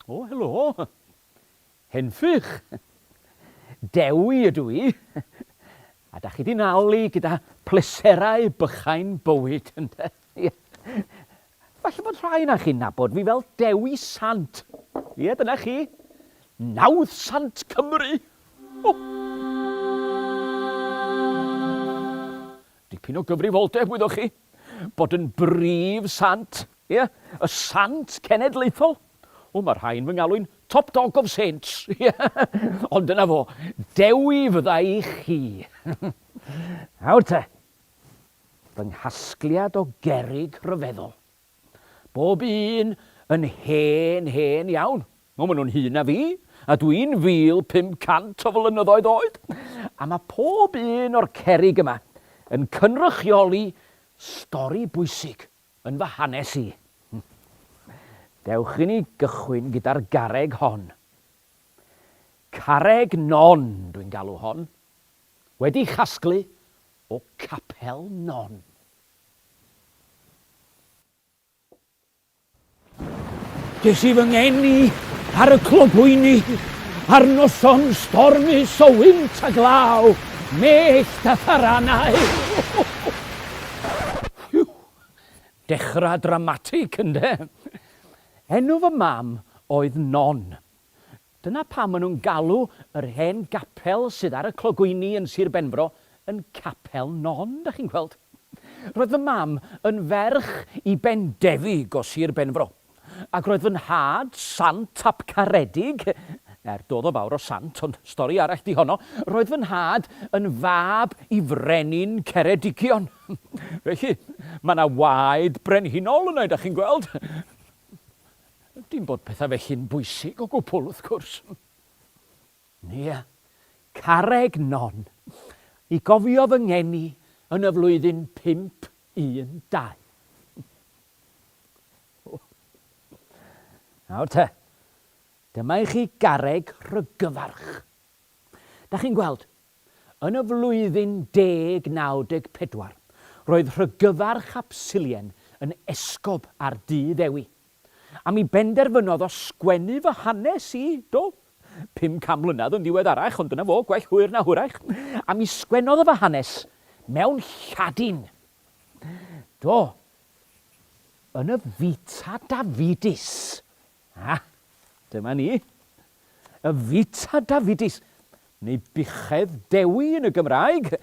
O, helo. Henffych. Dewi ydw i. A da chi di nalu gyda pleserau bychain bywyd. Falle bod rhai na chi'n nabod fi fel Dewi Sant. Ie, dyna chi. Nawddsant Cymru. Dipyn o gyfrifoldeb wyddwch chi. Bod yn brif sant. Ie, y sant cenedlaethol. Mae rhain fy ngalw'n top dog of saints. Ond dyna fo, Dewi fydda i chi. Nawr te, fy nghasgliad o gerrig rhyfeddol. Bob un yn hen iawn. Maen nhw'n hun na fi, a dwi'n 1500 o flynyddoedd oed. A mae pob un o'r cerrig yma yn cynrychioli stori bwysig yn fy hanes i. Dewch i ni gychwyn gyda'r garreg hon. Carreg non, dwi'n galw hon, wedi chasglu o capel non. Des i fy ngeni ar y clogwyni, ar noson stormus o wynt a glaw, mellt a tharanau. Dechrau dramatig, ynde? Enw fy mam oedd Non. Dyna pam maen nhw'n galw yr hen gapel sydd ar y clogwyni yn Sir Benfro yn capel Non, da chi'n gweld. Roedd fy mam yn ferch i Bendefig o Sir Benfro. Ac roedd fy nhad Sant ap Caredig, doedd o fawr o Sant, ond stori arall di honno, roedd fy nhad yn fab i frenin Ceredigion. Felly, mae yna waed brenhinol yna, da chi'n gweld. Dim bod pethau felly'n bwysig o gwbl, wrth gwrs. Ie, carreg non. I gofio fy ngeni yn y flwyddyn 512. Nawr te, dyma i chi garreg rhygyfarch. Da chi'n gweld, yn y flwyddyn 1094, roedd rhygyfarch Apsilien yn esgob ar Dydd Dewi. A mi benderfynodd o sgwennu fy hanes i, do. 500 mlynedd yn ddiweddarach, ond dyna fo, gwell hwyr na hwyrach. A mi sgwennodd o fy hanes mewn lladin. Do, yn y Vita Davidis. Dyma ni. Y Vita Davidis, neu buchedd Dewi yn y Gymraeg.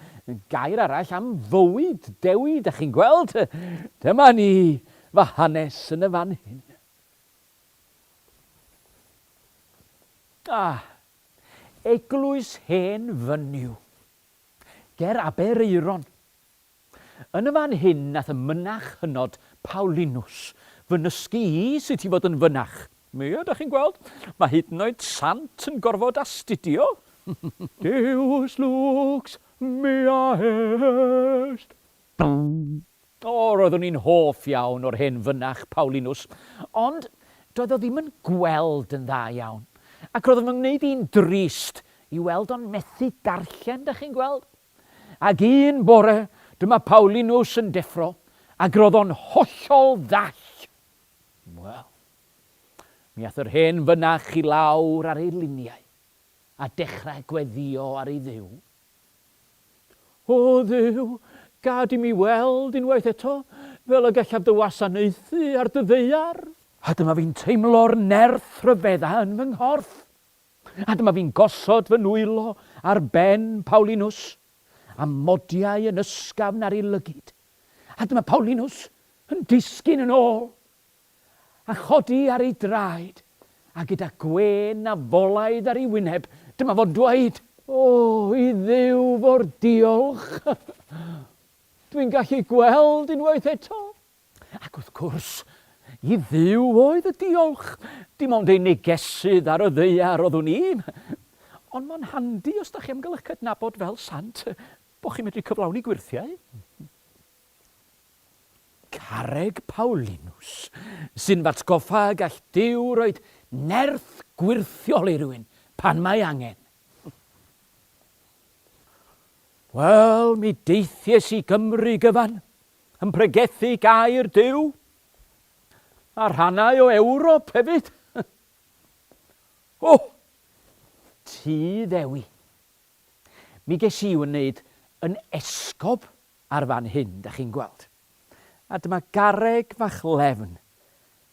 Gair arall am fywyd Dewi, da chi'n gweld. Dyma ni, fy hanes yn y fan hyn. Eglwys hen fynyw, ger Aberaeron. Yn y fan hyn nath y mynach hynod Paulinus fy nysgu i sut i fod yn fynach. Mi, da chi'n gweld, mae hyd yn oed sant yn gorfod astudio. Deus lux mea est. Roeddwn i'n hoff iawn o'r hen fynach Paulinus, ond doedd o ddim yn gweld yn dda iawn. Ac roedd o'n gwneud un drist i weld o'n methu darllen, da chi'n gweld? Ac un bore, dyma Paulinus yn deffro, ac roedd o'n hollol ddall. Wel, mi ath yr hen fynach i lawr ar ei luniau, a dechrau gweddio ar ei dduw. O dduw, gad i mi weld unwaith eto, fel y gallaf dy wasanaethu ar dy ddeiar. A dyma fi'n teimlo'r nerth rhyfedda yn fy nghorff. A dyma fi'n gosod fy nwylo ar ben Paulinus, a modiau yn ysgafn ar ei lygyd. A dyma Paulinus yn disgyn yn ôl, a chodi ar ei draed, a gyda gwen a folaid ar ei wyneb, dyma fo'n dweud, i dduw fo'r diolch. Dwi'n gallu gweld unwaith eto. Ac wrth gwrs, i dduw oedd y diolch. Dim ond ei negesydd ar y ddeiar oeddwn ni. Ond mae'n handi os da chi am gael eich cydnabod fel sant, bo chi'n medru cyflawni gwirthiau. Carreg Paulinus, sy'n fatgoffa gall Duw roed nerth gwirthiol i rywun pan mae angen. Wel, mi deithies I Gymru gyfan, yn pregethu gair Duw, a rhannau o Ewrop hefyd. O, Tŷ Ddewi. Mi ges I wneud yn esgob ar fan hyn, da chi'n gweld. A dyma garreg fach lefn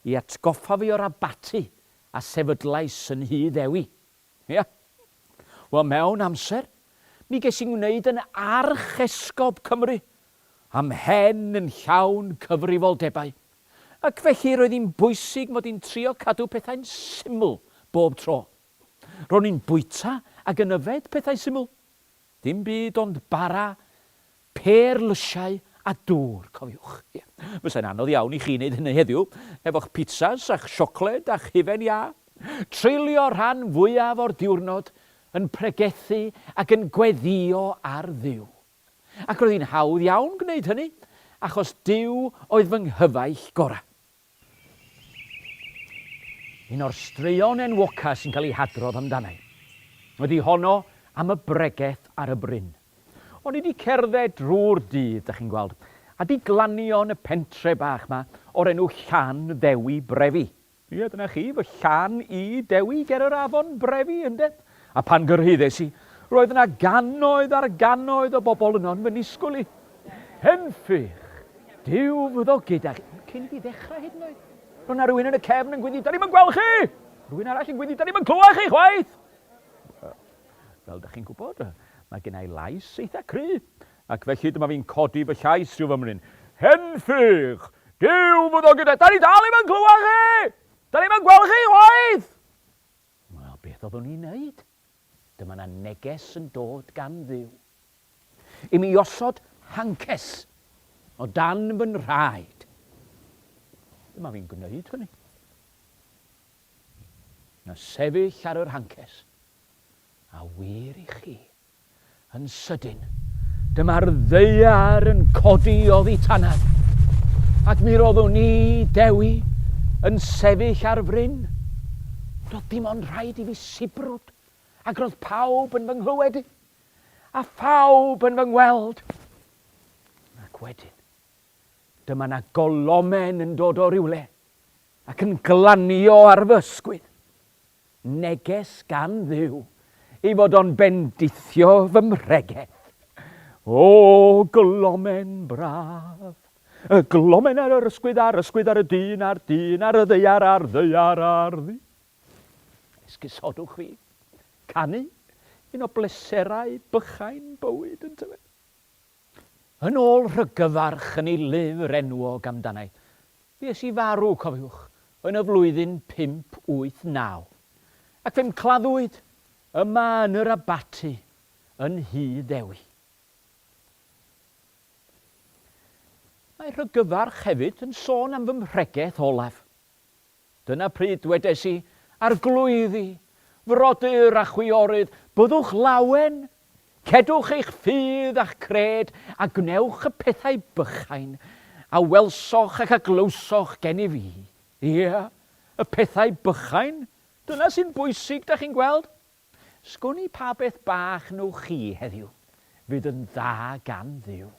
I atgoffa fi o'r abati a sefydlais yn Nhŷ Ddewi. Ia. Wel, mewn amser, mi ges i'n wneud yn arch esgob Cymru, am hen yn llawn cyfrifoldebau. Ac felly roedd hi'n bwysig mod i'n trio cadw pethau'n syml bob tro. Ro'n i'n bwyta ac yn yfed pethau syml. Dim byd ond bara, perlysiau a dŵr, cofiwch. Fysa'n anodd iawn I chi wneud hynny heddiw, efo'ch pizzas a'ch siocled a'ch hufen ia. Treulio rhan fwyaf o'r diwrnod yn pregethu ac yn gweddio ar Dduw. Ac roedd hi'n hawdd iawn gwneud hynny, achos Duw oedd fy nghyfaill gorau. Un o'r straeon enwoca sy'n cael ei hadrodd amdanau. Wedi honno am y bregeth ar y bryn. O'n I wedi cerdded drwy'r dydd, da chi'n gweld, a di glanio yn y pentre bach yma o'r enw Llan Ddewi Brefi. Ie, dyna chi, fy Llan I Dewi ger yr afon Brefi, ynddo? A pan gyrhaeddes I, roedd yna gannoedd ar gannoedd o bobl yno'n fy nisgwyl I. Henffych, Duw fyddo gyda chi. Cyn I ddechrau hyd yn oed. Roedd yna rhywun yn y cefn yn gwyddi, da ni'n gweld chi! Rhywun arall yn gwyddi, da ni'n clywed chi chwaith! Fel da chi'n gwybod, mae gen I lais eitha cry. Ac felly dyma fi'n codi fy llais rhyw fymryn. Henffych, Duw fyddo gyda, da ni dal i'm yn clywed chi! Da ni'n gweld chi chwaith! Wel, beth oeddwn i'n neud? Dyma na neges yn dod gan Dduw. I mi osod hances o dan fy nrhaed. Dyma fi'n gwneud hynny. Na sefyll ar yr hancas. A wir I chi, yn sydyn, dyma'r ddeiar yn codi oddi tanad. Ac mi roeddwn ni, Dewi, yn sefyll ar fryn. Roedd dim ond rhaid I fi sibrwd, ac roedd pawb yn fy nghlywed I, a phawb yn fy ngweld. Ac wedyn, dyma na golomen yn dod o rywle, ac yn glanio ar fy ysgwydd. Neges gan Dduw, I fod o'n bendithio fy mregeth. O, golomen braf, y golomen ar yr ysgwydd ar y dyn, ar y ddeiar ar ddi. Esgusodwch fi, canu, un o bleserau bychain bywyd yn tyfu. Yn ôl rhygyfarch yn ei lyfr enwog amdanau, fues I farw, cofiwch, yn y flwyddyn 589. Ac fe'n claddwyd yma yn yr abati yn Nhŷ Ddewi. Mae rhygyfarch hefyd yn sôn am fy mhregeth olaf. Dyna pryd dwedes I, arglwyddi, frodyr a chwiorydd, byddwch lawen, cedwch eich ffydd a'ch cred, a gwnewch y pethau bychain, a welsoch ac aglwsoch gen I fi. Ie, y pethau bychain, dyna sy'n bwysig, da chi'n gweld? Sgwn I pa beth bach nhw chi heddiw, fydd yn dda gan Dduw.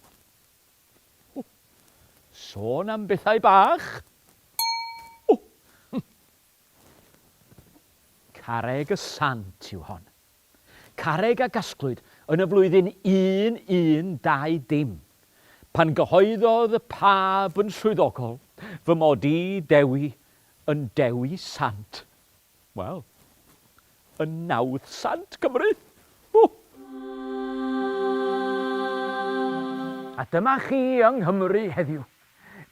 Sôn am bethau bach. Carreg y Sant yw hon. Carreg a gasglwyd yn y flwyddyn 1120, pan gyhoeddodd y pab yn swyddogol fy mod I Dewi yn Dewi Sant. Wel, yn Nawddsant Cymru. A dyma chi yng Nghymru heddiw.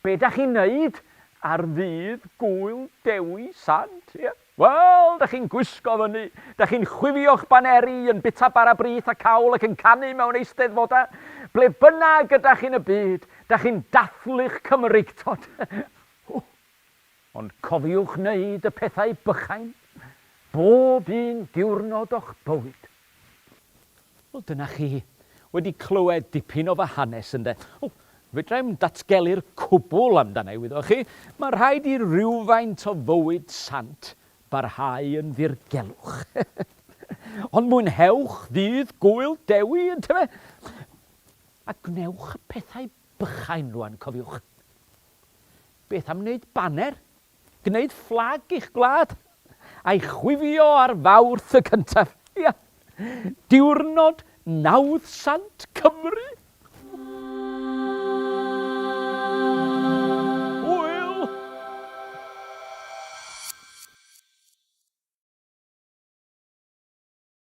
Be da chi'n neud ar ddydd Gŵyl Dewi Sant? Yeah. Wel, da chi'n gwisgo fyny, da chi'n chwifio'ch baneri yn bita bara brith a cawl ac yn canu mewn eisteddfodau. Ble bynnag ydych chi'n y byd, da chi'n dathlu'ch Cymreigtod. Ond cofiwch wneud y pethau bychain, bob un diwrnod o'ch bywyd. Wel, dyna chi wedi clywed dipyn o fy hanes ynde. Fedrai'm datgelu'r cwbl amdana I wyddoch chi. Mae rhaid I rywfaint o fywyd sant barhau yn ddirgelwch. Ond mwynhewch ddydd Gŵyl Dewi yn tyfe. A gwnewch y pethau bychain rwan, cofiwch. Beth am wneud baner, gwneud fflag i'ch gwlad, a'i chwifio ar Mawrth y cyntaf. Ia, diwrnod Nawddsant Cymru.